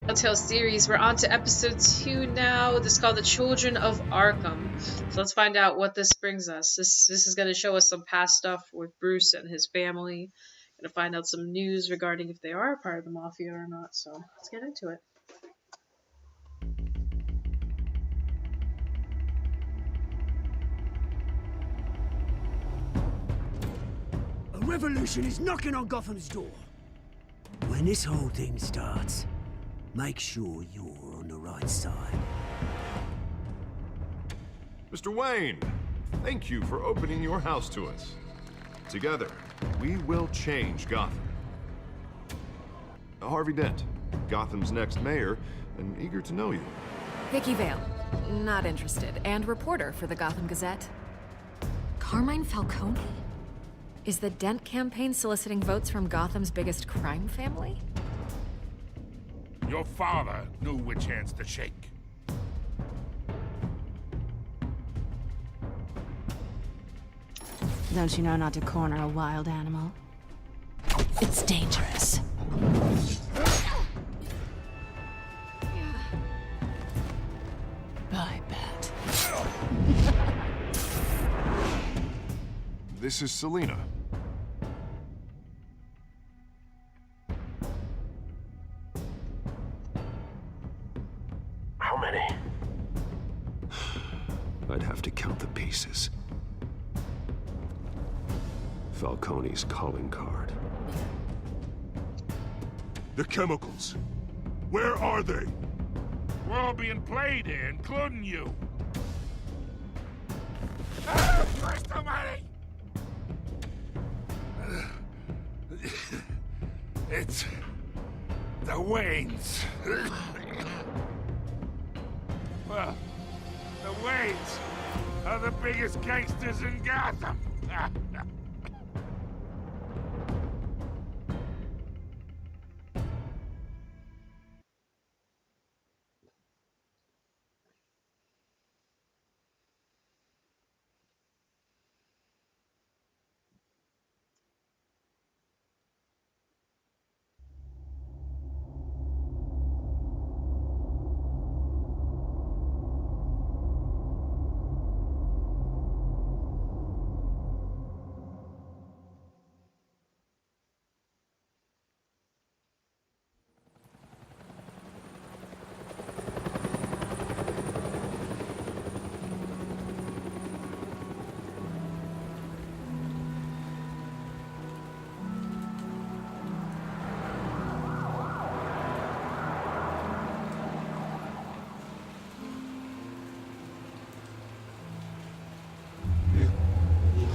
Telltale series. We're on to episode 2 now. This is called The Children of Arkham. So let's find out what this brings us. This is going to show us some past stuff with Bruce and his family. Going to find out some news regarding if they are a part of the Mafia or not. So let's get into it. A revolution is knocking on Gotham's door. When this whole thing starts, make sure you're on the right side. Mr. Wayne, thank you for opening your house to us. Together, we will change Gotham. Harvey Dent, Gotham's next mayor, and eager to know you. Vicky Vale, not interested, and reporter for the Gotham Gazette. Carmine Falcone? Is the Dent campaign soliciting votes from Gotham's biggest crime family? Your father knew which hands to shake. Don't you know not to corner a wild animal? It's dangerous. I bet. This is Selina. How many? I'd have to count the pieces. Falcone's calling card. The chemicals. Where are they? We're all being played here, including you. Ah, Christ almighty! It's the Waynes. Well, the Waynes are the biggest gangsters in Gotham.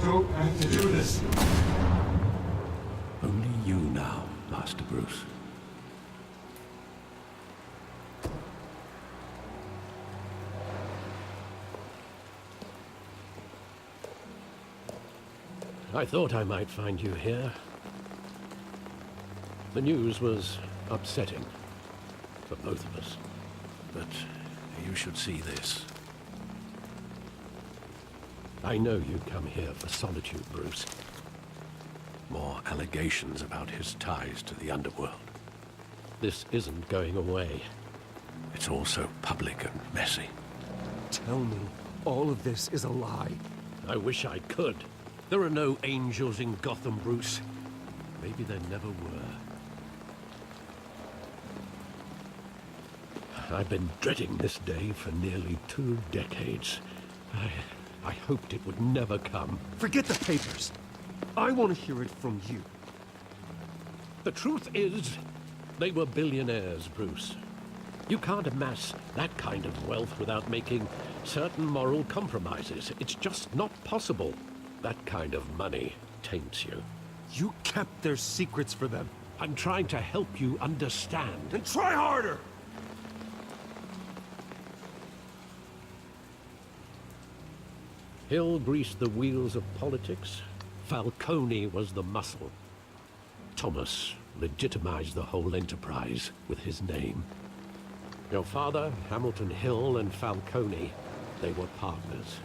Don't have to do this. Only you now, Master Bruce. I thought I might find you here. The news was upsetting for both of us. But you should see this. I know you come here for solitude, Bruce. More allegations about his ties to the underworld. This isn't going away. It's all so public and messy. Tell me, all of this is a lie. I wish I could. There are no angels in Gotham, Bruce. Maybe there never were. I've been dreading this day for nearly 2 decades. I hoped it would never come. Forget the papers. I want to hear it from you. The truth is, they were billionaires, Bruce. You can't amass that kind of wealth without making certain moral compromises. It's just not possible. That kind of money taints you. You kept their secrets for them. I'm trying to help you understand. Then try harder! Hill greased the wheels of politics. Falcone was the muscle. Thomas legitimized the whole enterprise with his name. Your father, Hamilton Hill, and Falcone, they were partners.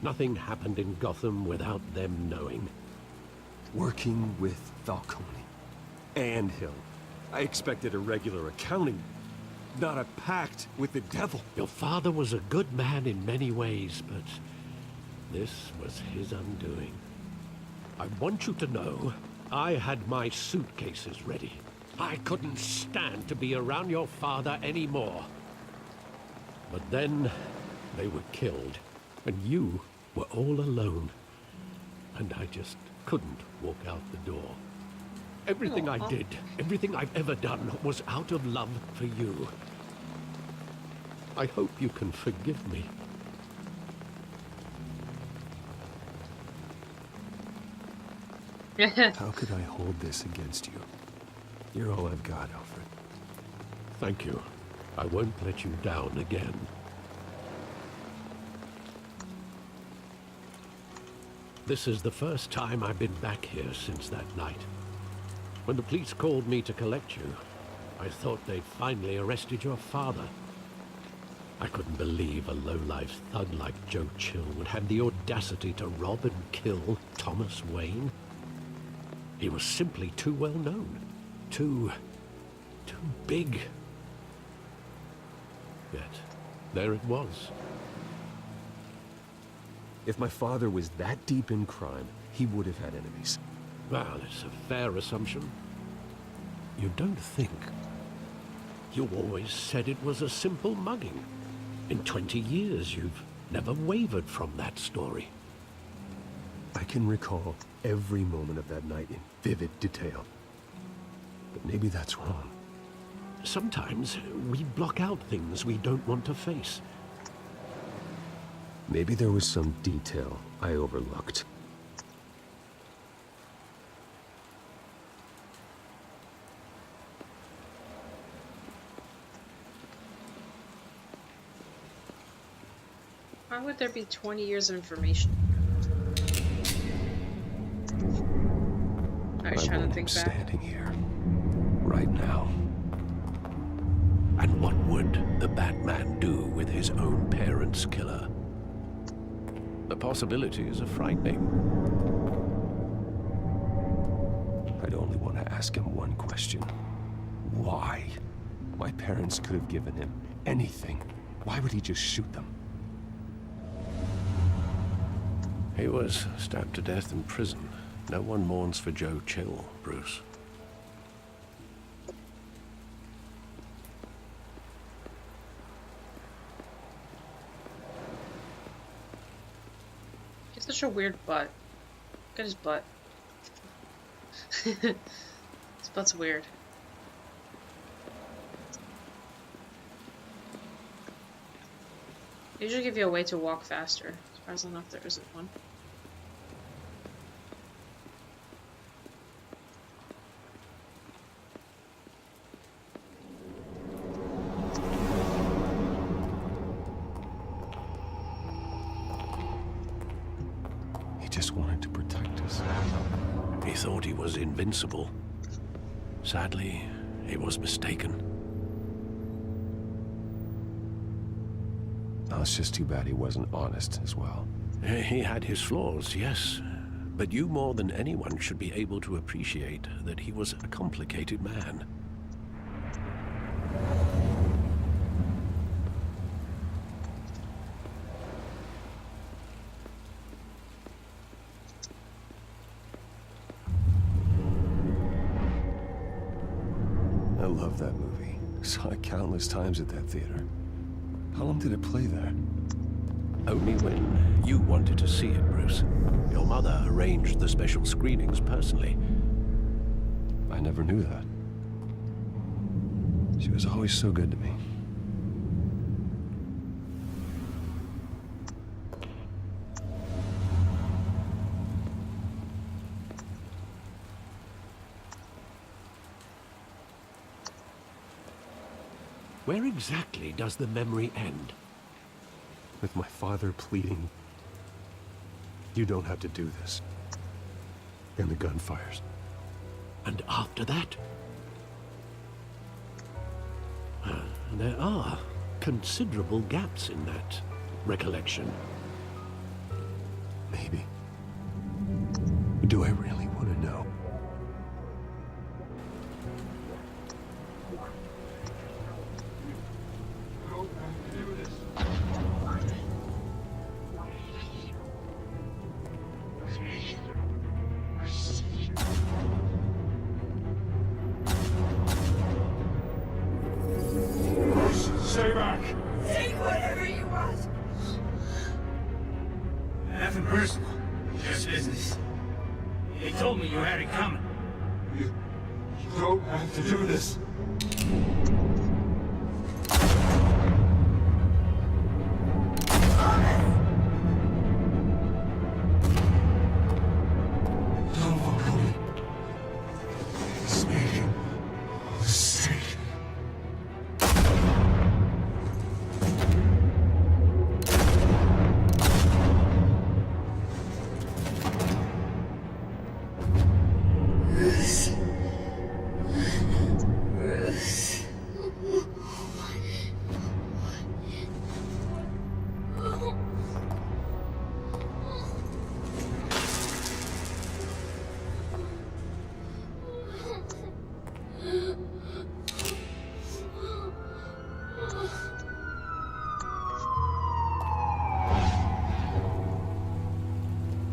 Nothing happened in Gotham without them knowing. Working with Falcone and Hill. I expected a regular accounting, not a pact with the devil. Your father was a good man in many ways, but this was his undoing. I want you to know, I had my suitcases ready. I couldn't stand to be around your father anymore. But then, they were killed, and you were all alone. And I just couldn't walk out the door. Everything I did, everything I've ever done, was out of love for you. I hope you can forgive me. How could I hold this against you? You're all I've got, Alfred. Thank you. I won't let you down again. This is the first time I've been back here since that night. When the police called me to collect you, I thought they'd finally arrested your father. I couldn't believe a low-life thug like Joe Chill would have the audacity to rob and kill Thomas Wayne. He was simply too well known. Too big. Yet, there it was. If my father was that deep in crime, he would have had enemies. Well, it's a fair assumption. You don't think. You always said it was a simple mugging. In 20 years, you've never wavered from that story. I can recall every moment of that night in vivid detail. But maybe that's wrong. Sometimes we block out things we don't want to face. Maybe there was some detail I overlooked. Why would there be 20 years of information? I was trying to think back. Standing here, right now. And what would the Batman do with his own parents' killer? The possibilities are frightening. I'd only want to ask him one question. Why? My parents could have given him anything. Why would he just shoot them? He was stabbed to death in prison. No one mourns for Joe Chill, Bruce. He's such a weird butt. Look at his butt. His butt's weird. They usually give you a way to walk faster. Surprisingly enough, there isn't one. He just wanted to protect us. He thought he was invincible. Sadly, he was mistaken. Oh, it's just too bad he wasn't honest as well. He had his flaws, yes. But you more than anyone should be able to appreciate that he was a complicated man. I love that movie. Saw it countless times at that theater. How long did it play there? Only when you wanted to see it, Bruce. Your mother arranged the special screenings personally. I never knew that. She was always so good to me. Where exactly does the memory end? With my father pleading, "You don't have to do this." And the gun fires. And after that? There are considerable gaps in that recollection. Maybe. Do I really want to know? Stay back! Take whatever you want! Nothing personal. Just business. They told me you had it coming. You don't have to do this.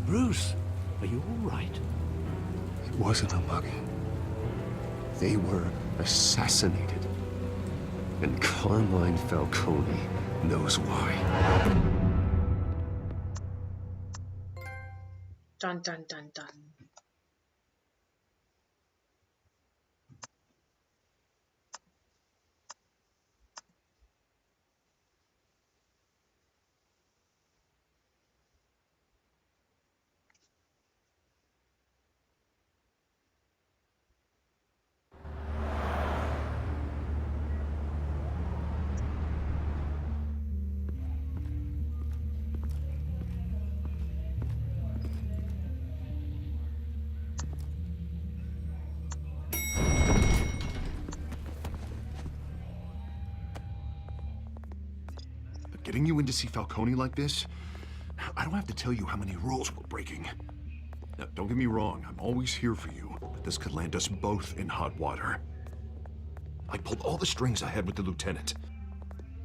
Bruce, are you all right? It wasn't a mugging. They were assassinated. And Carmine Falcone knows why. Dun dun dun dun. Getting you in to see Falcone like this? I don't have to tell you how many rules we're breaking. Now, don't get me wrong, I'm always here for you, but this could land us both in hot water. I pulled all the strings I had with the lieutenant.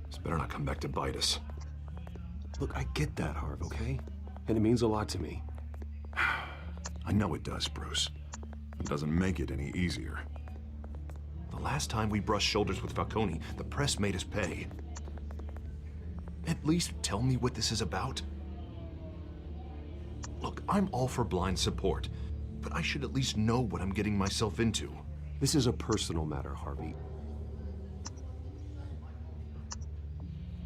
This better not come back to bite us. Look, I get that, Harv, okay? And it means a lot to me. I know it does, Bruce. It doesn't make it any easier. The last time we brushed shoulders with Falcone, the press made us pay. At least tell me what this is about. Look, I'm all for blind support, but I should at least know what I'm getting myself into. This is a personal matter, Harvey.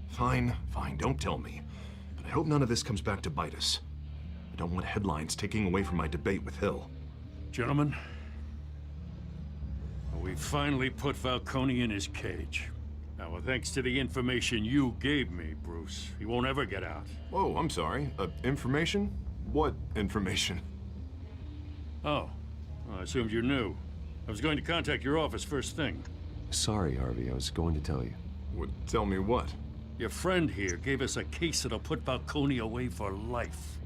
Fine, don't tell me. But I hope none of this comes back to bite us. I don't want headlines taking away from my debate with Hill. Gentlemen, we finally put Falcone in his cage. Now, thanks to the information you gave me, Bruce, he won't ever get out. Whoa, I'm sorry. Information? What information? Oh, well, I assumed you knew. I was going to contact your office first thing. Sorry, Harvey, I was going to tell you. Would tell me what? Your friend here gave us a case that'll put Falcone away for life.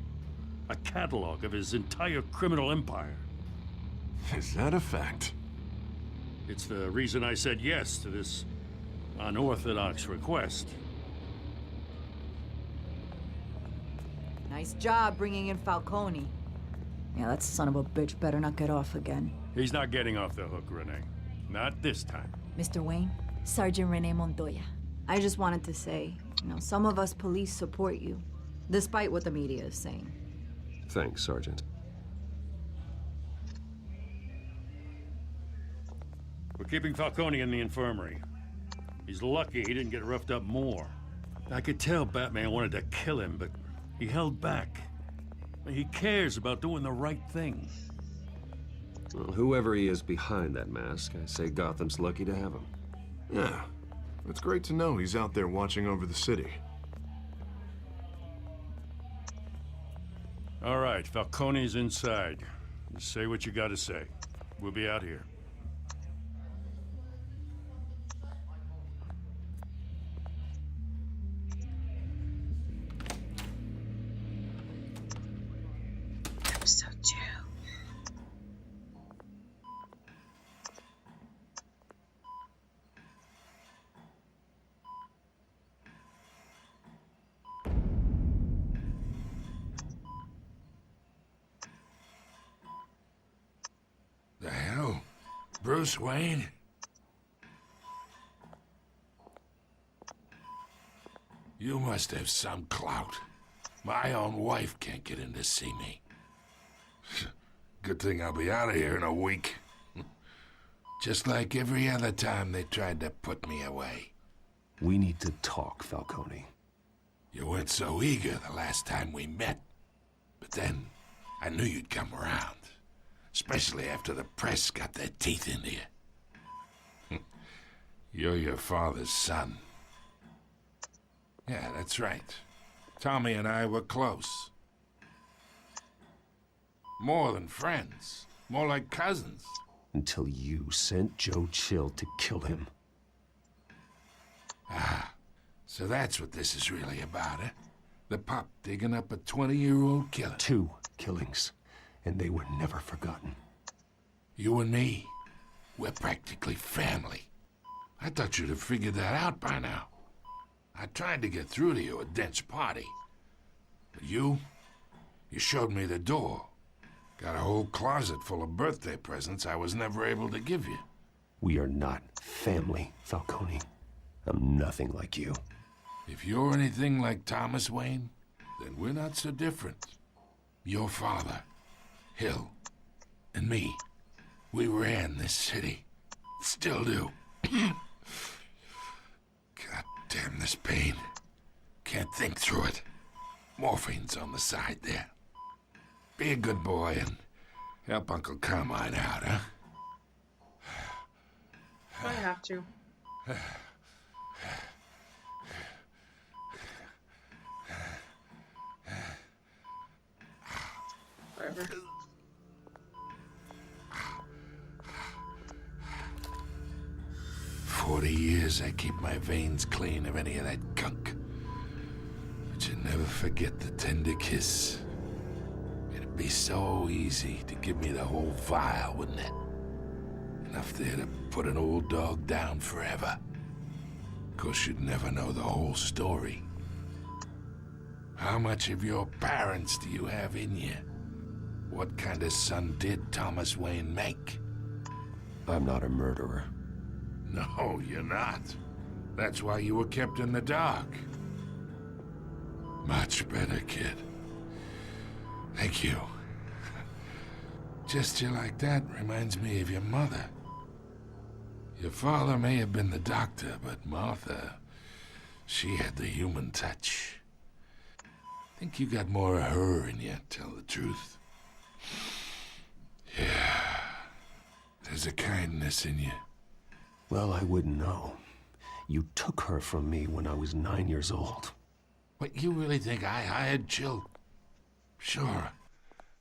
A catalog of his entire criminal empire. Is that a fact? It's the reason I said yes to this unorthodox request. Nice job bringing in Falcone. Yeah, that son of a bitch better not get off again. He's not getting off the hook, Renee. Not this time. Mr. Wayne, Sergeant Renee Montoya. I just wanted to say, some of us police support you, despite what the media is saying. Thanks, Sergeant. We're keeping Falcone in the infirmary. He's lucky he didn't get roughed up more. I could tell Batman wanted to kill him, but he held back. He cares about doing the right thing. Well, whoever he is behind that mask, I say Gotham's lucky to have him. Yeah, it's great to know he's out there watching over the city. All right, Falcone's inside. Just say what you gotta say. We'll be out here. Episode 2. The hell? Bruce Wayne? You must have some clout. My own wife can't get in to see me. Good thing I'll be out of here in a week. Just like every other time they tried to put me away. We need to talk, Falcone. You weren't so eager the last time we met. But then, I knew you'd come around. Especially after the press got their teeth into you. You're your father's son. Yeah, that's right. Tommy and I were close. More than friends. More like cousins. Until you sent Joe Chill to kill him. Ah, so that's what this is really about, eh? The pup digging up a 20-year-old killer. 2 killings, and they were never forgotten. You and me, we're practically family. I thought you'd have figured that out by now. I tried to get through to you at Dent's party. But you showed me the door. Got a whole closet full of birthday presents I was never able to give you. We are not family, Falcone. I'm nothing like you. If you're anything like Thomas Wayne, then we're not so different. Your father, Hill, and me, we ran this city. Still do. God damn this pain. Can't think through it. Morphine's on the side there. Be a good boy and help Uncle Carmine out, huh? I have to. Whatever. For 40 years, I keep my veins clean of any of that gunk. But you never forget the tender kiss. It'd be so easy to give me the whole vial, wouldn't it? Enough there to put an old dog down forever. Of course, you'd never know the whole story. How much of your parents do you have in you? What kind of son did Thomas Wayne make? I'm not a murderer. No, you're not. That's why you were kept in the dark. Much better, kid. Thank you. Gesture like that reminds me of your mother. Your father may have been the doctor, but Martha, she had the human touch. I think you got more of her in you, tell the truth. Yeah. There's a kindness in you. Well, I wouldn't know. You took her from me when I was 9 years old. What, you really think I hired Chill? Sure.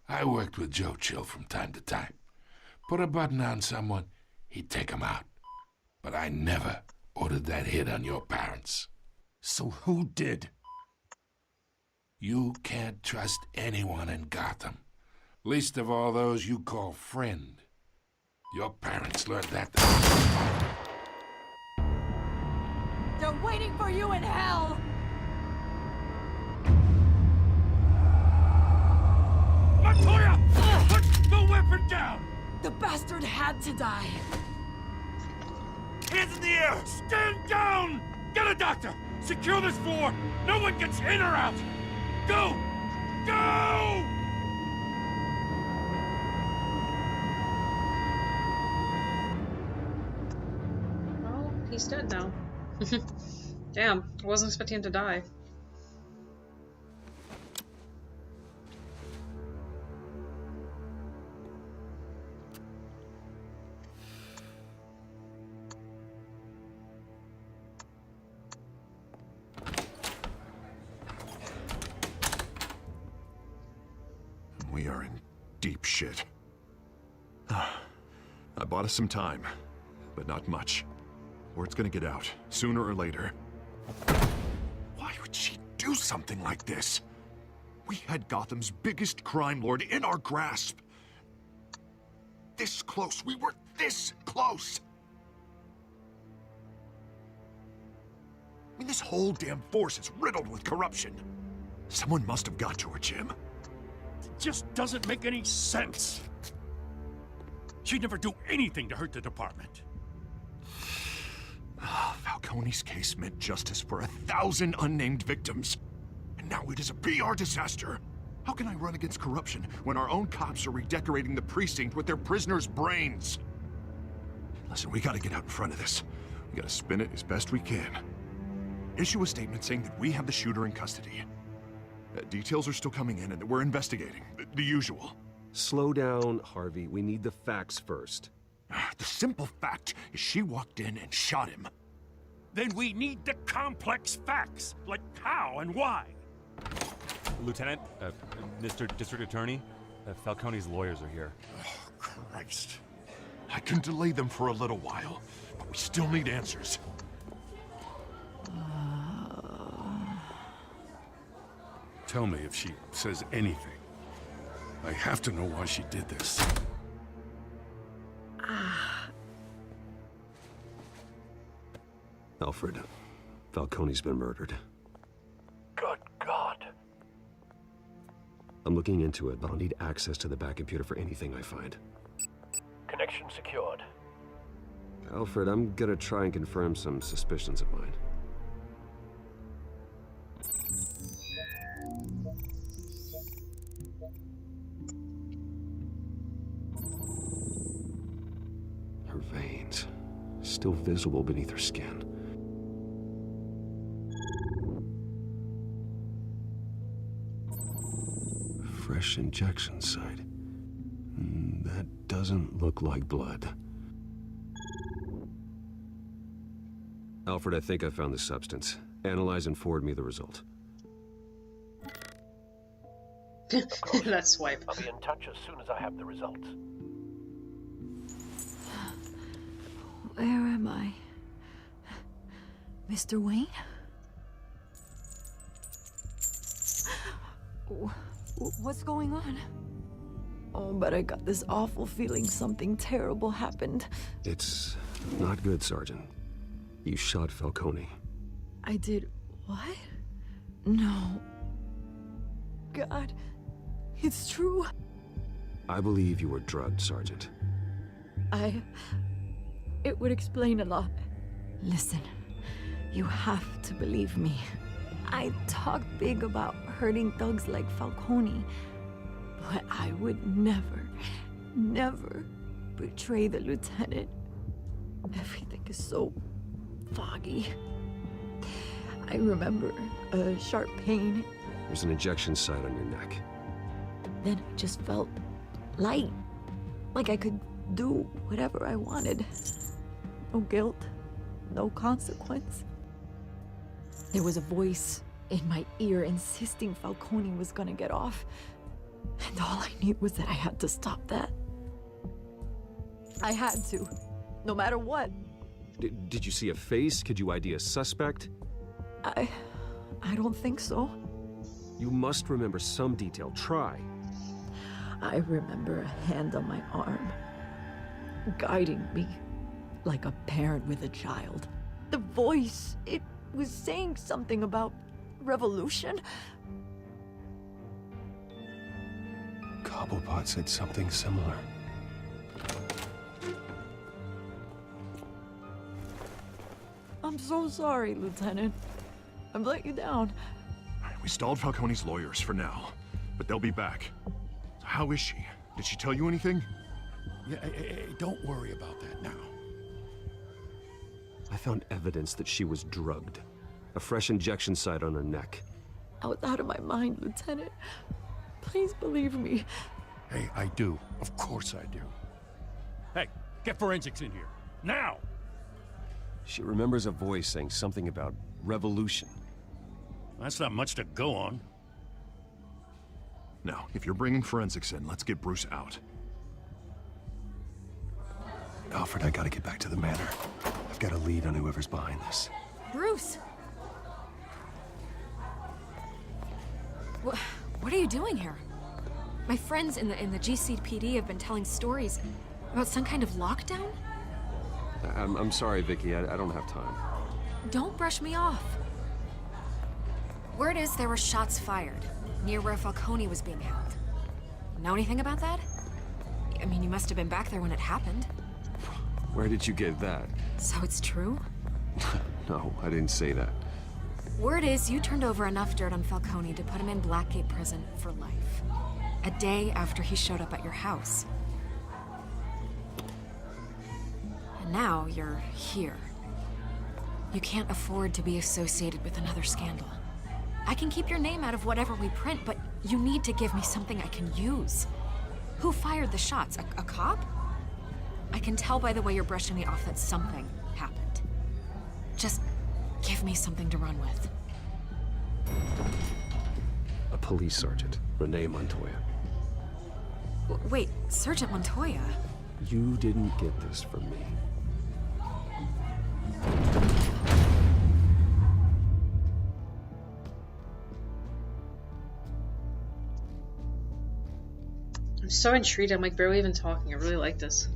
I worked with Joe Chill from time to time. Put a button on someone, he'd take him out. But I never ordered that hit on your parents. So who did? You can't trust anyone in Gotham. Least of all those you call friend. Your parents learned that. They're waiting for you in hell! Montoya! Put the weapon down! The bastard had to die. Hands in the air! Stand down! Get a doctor! Secure this floor! No one gets in or out! Go! Go! Well, he's dead now. Damn, I wasn't expecting him to die. We are in deep shit. I bought us some time, but not much. Word's gonna get out, sooner or later. Why would she do something like this? We had Gotham's biggest crime lord in our grasp. This close, we were this close! I mean, this whole damn force is riddled with corruption. Someone must have got to her, Jim. Just doesn't make any sense. She'd never do anything to hurt the department. Oh, Falcone. Falcone's case meant justice for 1,000 unnamed victims. And now it is a PR disaster. How can I run against corruption when our own cops are redecorating the precinct with their prisoners' brains? Listen, we gotta get out in front of this. We gotta spin it as best we can. Issue a statement saying that we have the shooter in custody. Details are still coming in and that we're investigating. The usual. Slow down, Harvey. We need the facts first. The simple fact is she walked in and shot him. Then we need the complex facts, like how and why. Lieutenant, Mr. District Attorney, Falcone's lawyers are here. Oh, Christ. I can delay them for a little while, but we still need answers. Tell me if she says anything. I have to know why she did this. Alfred, Falcone's been murdered. Good God. I'm looking into it, but I'll need access to the back computer for anything I find. Connection secured. Alfred, I'm gonna try and confirm some suspicions of mine. Her veins, still visible beneath her skin. Fresh injection site. That doesn't look like blood. Alfred, I think I found the substance. Analyze and forward me the result. Let's swipe. I'll be in touch as soon as I have the results. Where am I? Mr. Wayne? What's going on? Oh, but I got this awful feeling something terrible happened. It's not good, Sergeant. You shot Falcone. I did what? No. God, it's true. I believe you were drugged, Sergeant. It would explain a lot. Listen, you have to believe me. I talk big about hurting thugs like Falcone, but I would never, never betray the lieutenant. Everything is so foggy. I remember a sharp pain. There's an injection site on your neck. Then I just felt light, like I could do whatever I wanted. No guilt, no consequence. There was a voice in my ear insisting Falcone was gonna get off. And all I knew was that I had to stop that. I had to, no matter what. Did you see a face? Could you ID a suspect? I don't think so. You must remember some detail. Try. I remember a hand on my arm, guiding me like a parent with a child. The voice, it was saying something about revolution. Cobblepot said something similar. I'm so sorry, Lieutenant. I've let you down. We stalled Falcone's lawyers for now, but they'll be back. So how is she? Did she tell you anything? Yeah, hey, don't worry about that now. I found evidence that she was drugged. A fresh injection site on her neck. I was out of my mind, Lieutenant. Please believe me. Hey, I do. Of course I do. Hey, get forensics in here. Now! She remembers a voice saying something about revolution. That's not much to go on. Now, if you're bringing forensics in, let's get Bruce out. Alfred, I gotta get back to the manor. I've got a lead on whoever's behind this. Bruce! What are you doing here? My friends in the GCPD have been telling stories about some kind of lockdown? I'm sorry, Vicky. I don't have time. Don't brush me off. Word is there were shots fired near where Falcone was being held. Know anything about that? I mean, you must have been back there when it happened. Where did you get that? So it's true? No, I didn't say that. Word is you turned over enough dirt on Falcone to put him in Blackgate Prison for life. A day after he showed up at your house. And now you're here. You can't afford to be associated with another scandal. I can keep your name out of whatever we print, but you need to give me something I can use. Who fired the shots? A cop? I can tell by the way you're brushing me off that something happened. Just give me something to run with. A police sergeant, Renee Montoya. Wait, Sergeant Montoya? You didn't get this from me. I'm so intrigued. I'm like barely even talking. I really like this.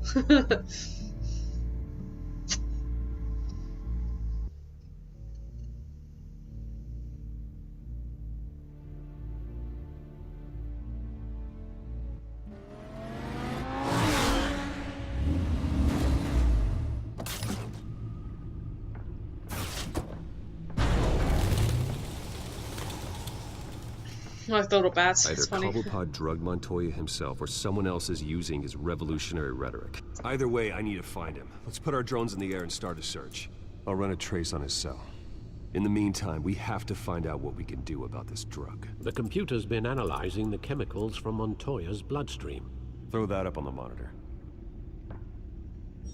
Like the little bats. Either It's funny. Cobblepot drugged Montoya himself or someone else is using his revolutionary rhetoric. Either way, I need to find him. Let's put our drones in the air and start a search. I'll run a trace on his cell. In the meantime, we have to find out what we can do about this drug. The computer's been analyzing the chemicals from Montoya's bloodstream. Throw that up on the monitor.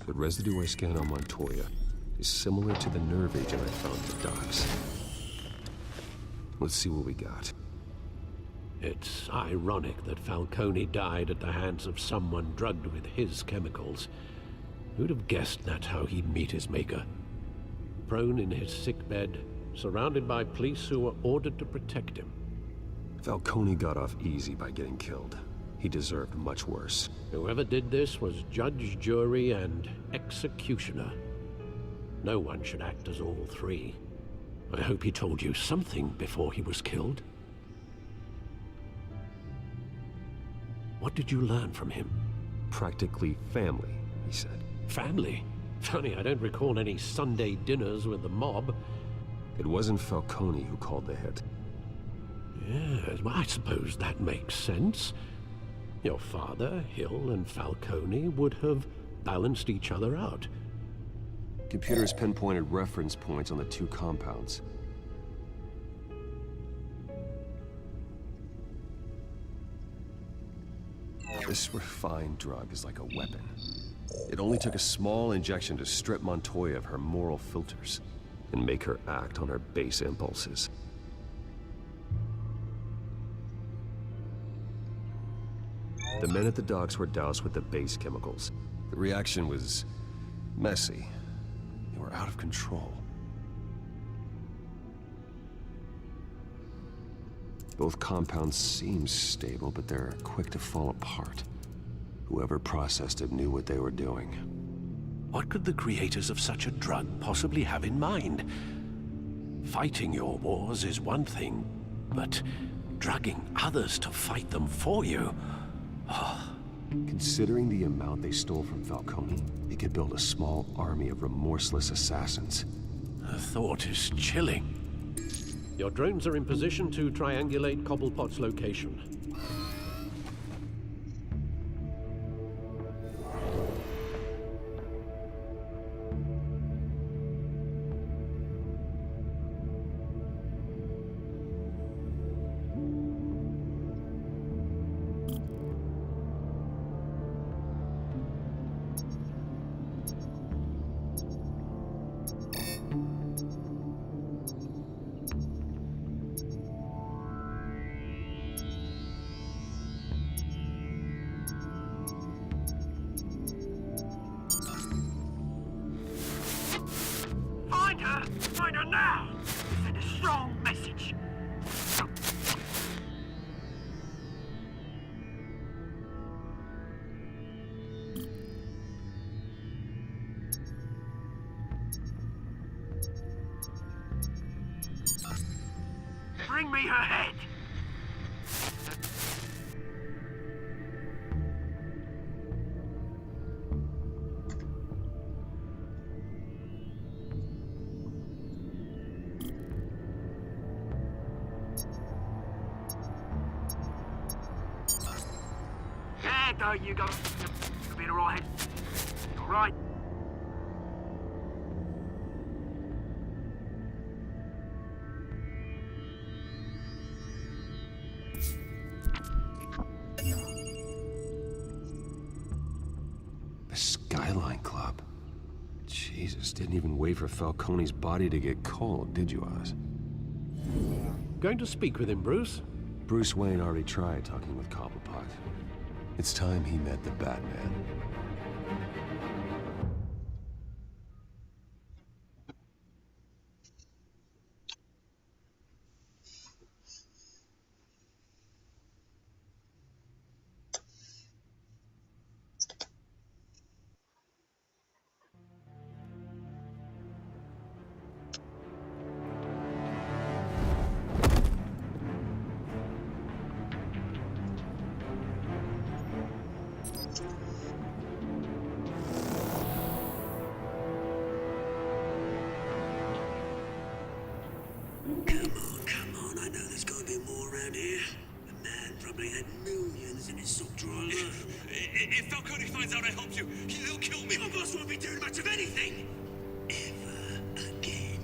The residue I scanned on Montoya is similar to the nerve agent I found at the docks. Let's see what we got. It's ironic that Falcone died at the hands of someone drugged with his chemicals. Who'd have guessed that's how he'd meet his maker? Prone in his sickbed, surrounded by police who were ordered to protect him. Falcone got off easy by getting killed. He deserved much worse. Whoever did this was judge, jury, and executioner. No one should act as all three. I hope he told you something before he was killed. What did you learn from him? Practically family, he said. Family? Funny, I don't recall any Sunday dinners with the mob. It wasn't Falcone who called the hit. Yes, well, I suppose that makes sense. Your father, Hill, and Falcone would have balanced each other out. Computers pinpointed reference points on the two compounds. This refined drug is like a weapon. It only took a small injection to strip Montoya of her moral filters and make her act on her base impulses. The men at the docks were doused with the base chemicals. The reaction was messy. They were out of control. Both compounds seem stable, but they're quick to fall apart. Whoever processed it knew what they were doing. What could the creators of such a drug possibly have in mind? Fighting your wars is one thing, but drugging others to fight them for you? Considering the amount they stole from Falcone, they could build a small army of remorseless assassins. The thought is chilling. Your drones are in position to triangulate Cobblepot's location. Find her now! Send a strong message. Bring me her head! though, you go. You'll be alright. Alright. The Skyline Club. Jesus, didn't even wait for Falcone's body to get cold, did you, Oz? Going to speak with him, Bruce? Bruce Wayne already tried talking with Cobblepot. It's time he met the Batman. Come on, I know there's gotta be more around here. The man probably had millions in his sock drawer. If Falcone finds out I helped you, he'll kill me. My boss won't be doing much of anything. Ever again.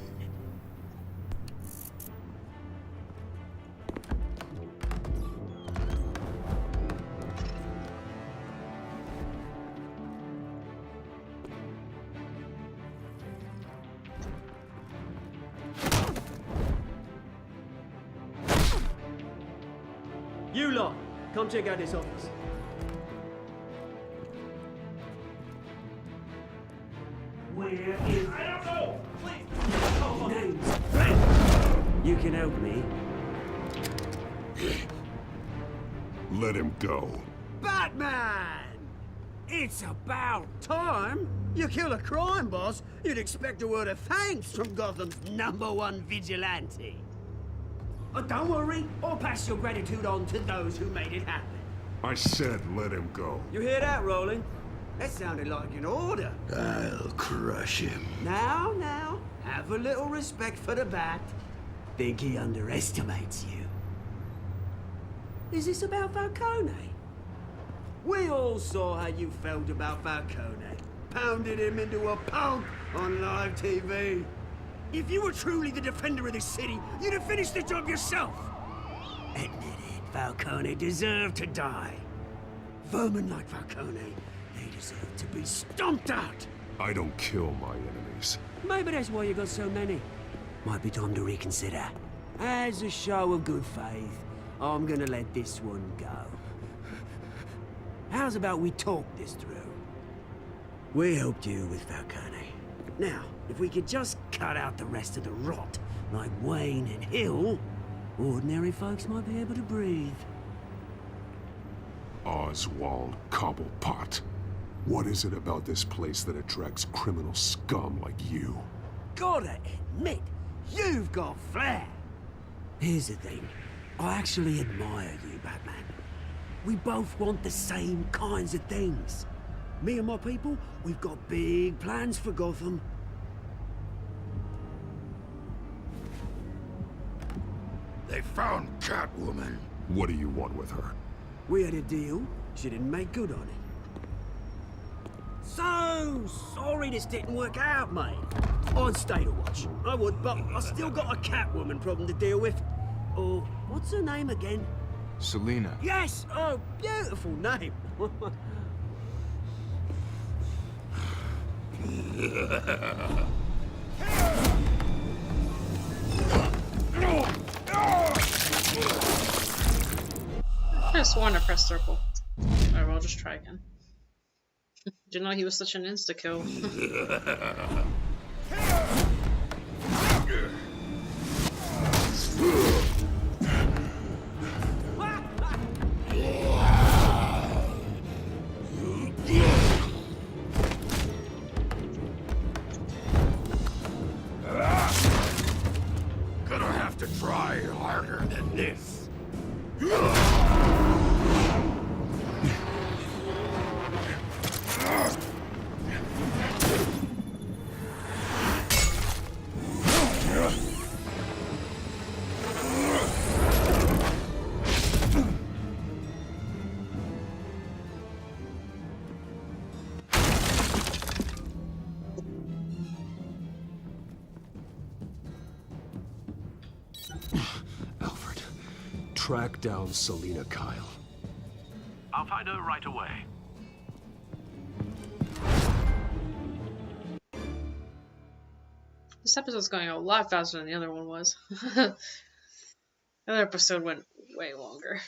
You lot, come check out this office. Where is... I don't know! Please! Names. You can help me. Let him go. Batman! It's about time. You kill a crime boss, you'd expect a word of thanks from Gotham's #1 vigilante. But don't worry, I'll pass your gratitude on to those who made it happen. I said let him go. You hear that, Roland? That sounded like an order. I'll crush him. Now, have a little respect for the Bat. Think he underestimates you. Is this about Falcone? We all saw how you felt about Falcone. Pounded him into a pulp on live TV. If you were truly the defender of this city, you'd have finished the job yourself. Admit it, Falcone deserved to die. Vermin like Falcone, they deserve to be stomped out. I don't kill my enemies. Maybe that's why you got so many. Might be time to reconsider. As a show of good faith, I'm gonna let this one go. How's about we talk this through? We helped you with Falcone. Now, if we could just cut out the rest of the rot, like Wayne and Hill, ordinary folks might be able to breathe. Oswald Cobblepot. What is it about this place that attracts criminal scum like you? Gotta admit, you've got flair. Here's the thing. I actually admire you, Batman. We both want the same kinds of things. Me and my people, we've got big plans for Gotham. They found Catwoman. What do you want with her? We had a deal. She didn't make good on it. So sorry this didn't work out, mate. I'd stay to watch. I would, but I still got a Catwoman problem to deal with. Oh, what's her name again? Selina. Yes! Oh, beautiful name. I just want to press circle. Alright, well, I'll just try again. Didn't know he was such an insta-kill. Gonna have to try harder than this. Alfred, track down Selina Kyle. I'll find her right away. This episode's going a lot faster than the other one was. The other episode went way longer.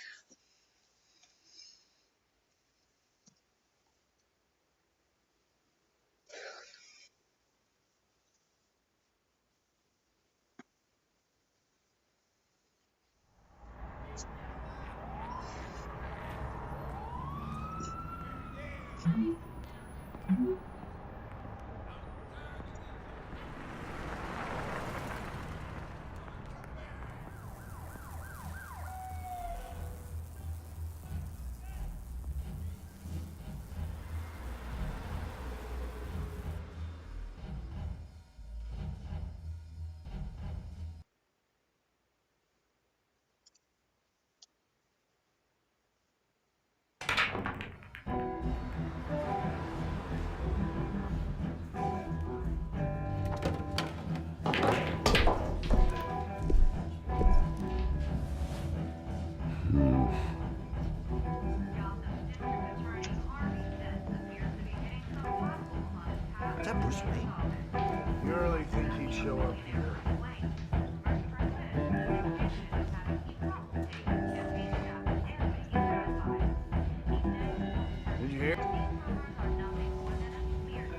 Is that Bruce Wayne? You really think he'd show up here? Did you hear?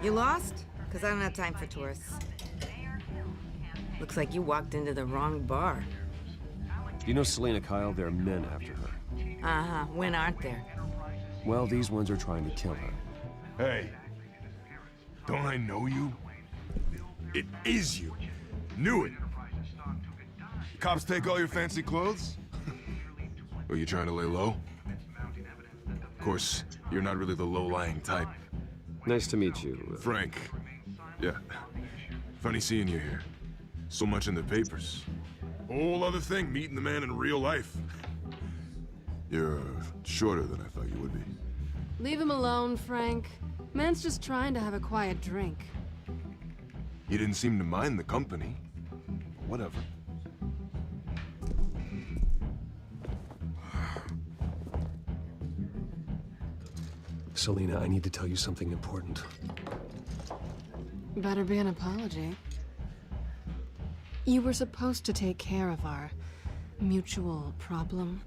You lost? Because I don't have time for tourists. Looks like you walked into the wrong bar. You know Selina Kyle? There are men after her. Uh-huh. When aren't there? Well, these ones are trying to kill her. Hey, don't I know you? It is you. Knew it. Cops take all your fancy clothes? Are you trying to lay low? Of course, you're not really the low-lying type. Nice to meet you. Frank. Yeah. Funny seeing you here. So much in the papers. Whole other thing, meeting the man in real life. You're shorter than I thought you would be. Leave him alone, Frank. Man's just trying to have a quiet drink. You didn't seem to mind the company. Whatever. Selina, I need to tell you something important. Better be an apology. You were supposed to take care of our mutual problem.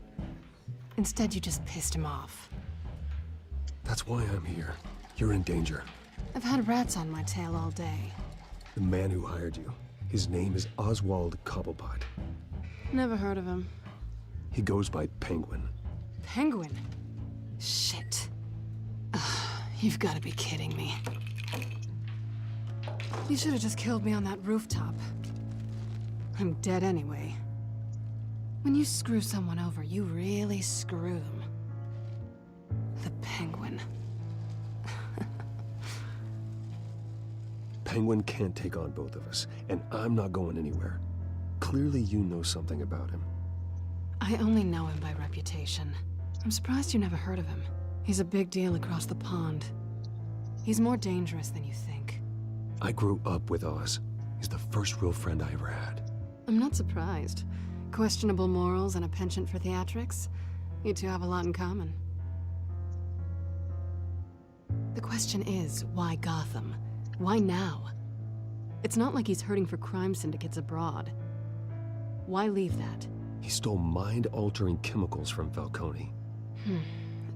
Instead, you just pissed him off. That's why I'm here. You're in danger. I've had rats on my tail all day. The man who hired you, his name is Oswald Cobblepot. Never heard of him. He goes by Penguin. Penguin? Shit. Ugh, you've got to be kidding me. You should have just killed me on that rooftop. I'm dead anyway. When you screw someone over, you really screw them. The Penguin. Penguin can't take on both of us, and I'm not going anywhere. Clearly you know something about him. I only know him by reputation. I'm surprised you never heard of him. He's a big deal across the pond. He's more dangerous than you think. I grew up with Oz. He's the first real friend I ever had. I'm not surprised. Questionable morals and a penchant for theatrics. You two have a lot in common. The question is, why Gotham? Why now? It's not like he's hurting for crime syndicates abroad. Why leave that? He stole mind-altering chemicals from Falcone.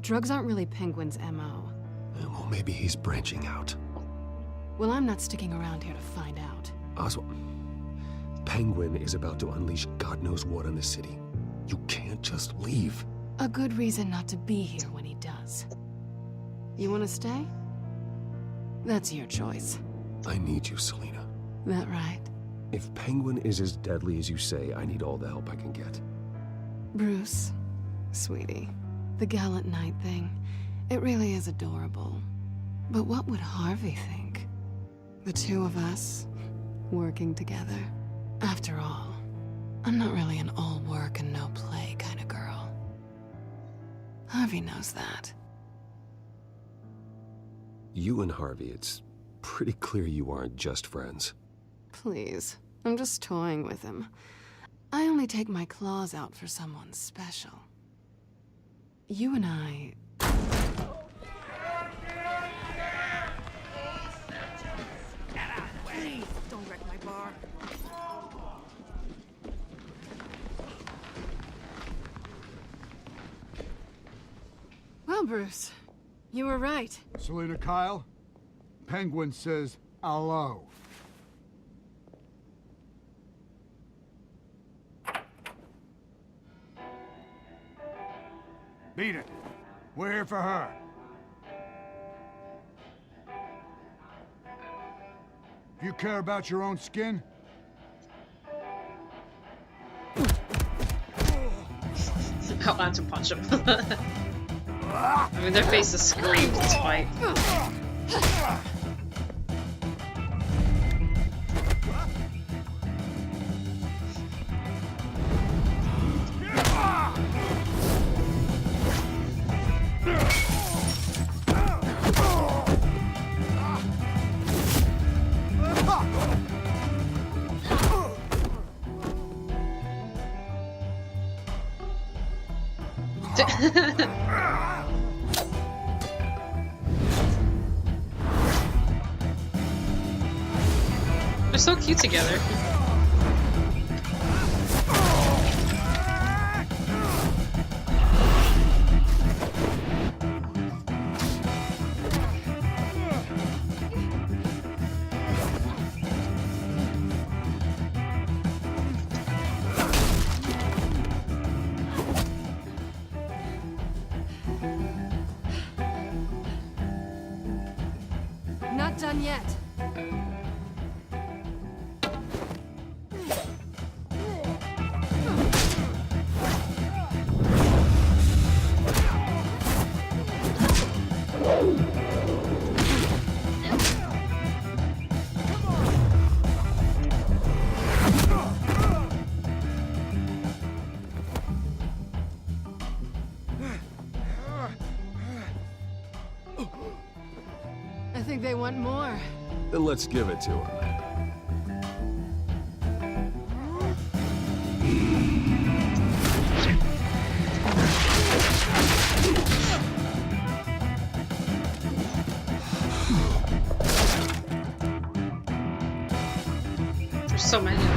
Drugs aren't really Penguin's MO. Well, maybe he's branching out. Well, I'm not sticking around here to find out. Oswald, Penguin is about to unleash God knows what on the city. You can't just leave. A good reason not to be here when he does. You want to stay? That's your choice. I need you, Selina. That right? If Penguin is as deadly as you say, I need all the help I can get. Bruce, sweetie, the gallant knight thing, it really is adorable. But what would Harvey think? The two of us, working together. After all, I'm not really an all work and no play kind of girl. Harvey knows that. You and Harvey, it's pretty clear you aren't just friends. Please, I'm just toying with him. I only take my claws out for someone special. You and I... Please, don't wreck my bar. Well, Bruce, you were right. Selena Kyle, Penguin says hello. Beat it. We're here for her. If you care about your own skin, I want to punch him. I mean, their faces scream this fight. They're so cute together. Not done yet. I think they want more. Then let's give it to him. There's so many of them.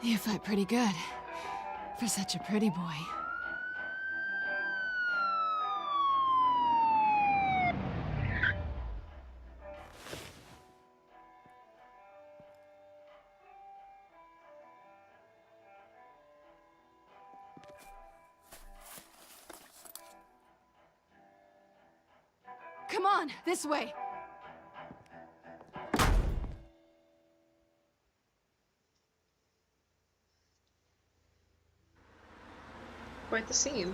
You fight pretty good. For such a pretty boy. Come on, this way. Quite the scene.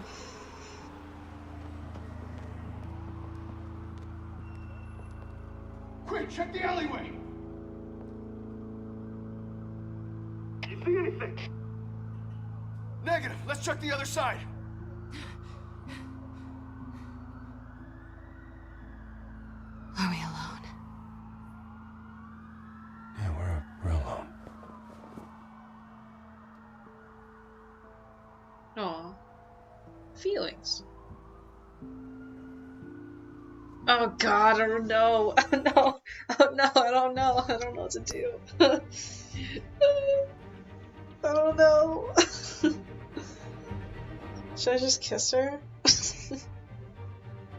quick, check the alleyway. You see anything? Negative. Let's check the other side. Are we alone? Yeah, we're alone. Aw. Feelings. Oh god, I don't know. Oh no. Oh no, I don't know. I don't know what to do. I don't know. Should I just kiss her?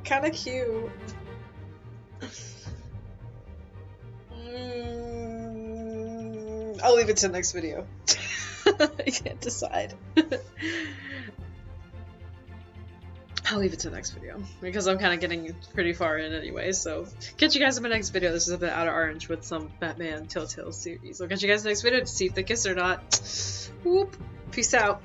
Kinda cute. I'll leave it to the next video. I can't decide. I'll leave it to the next video because I'm kind of getting pretty far in anyway. So catch you guys in my next video. This is a bit out of orange with some Batman Telltale series. I'll catch you guys in the next video to see if they kiss or not. Whoop. Peace out.